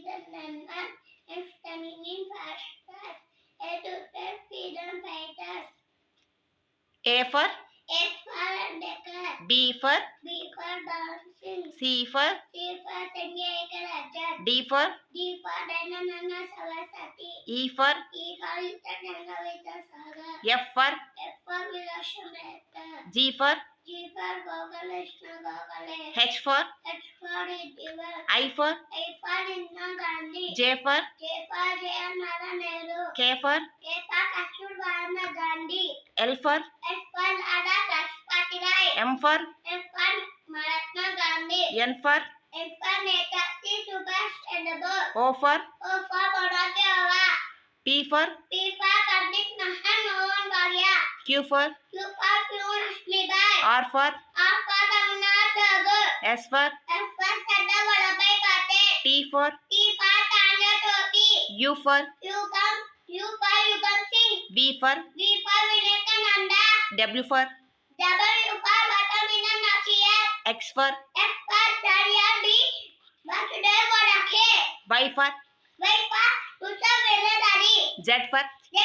businessman and studying in first class. A to Z freedom fighters. A for S for Decker. B for dancing. C for Sanjay Rajan. D for Dayananda Saraswati. E for Gangavita Saga. F for Vilasha Mehta. G for Gogaleshna Gogale. H for Diva. I for Indira Gandhi. J for Jawaharlal Nehru. K for Kasturba Gandhi. L for S for Lala Rashtrapati Rai. M for M for Mahatma Gandhi. N for N for Netaji Subhash Chandra Bose. O for O for Bharati Awa. P for P for Pandit Mohan Galia. Q for Q for Lashmibai. R for R for Rabindranath Tagore. S for S for Sardar Vallabhbhai Patel. T for T for Tanya Topi. U for U for Yugam Singh. V for V for Vivekananda. W for W for Vatavinan Nachiar. X for F for Charya B. Vasudev Vadakhe. Y for Y for Usha Veladari. Z for Z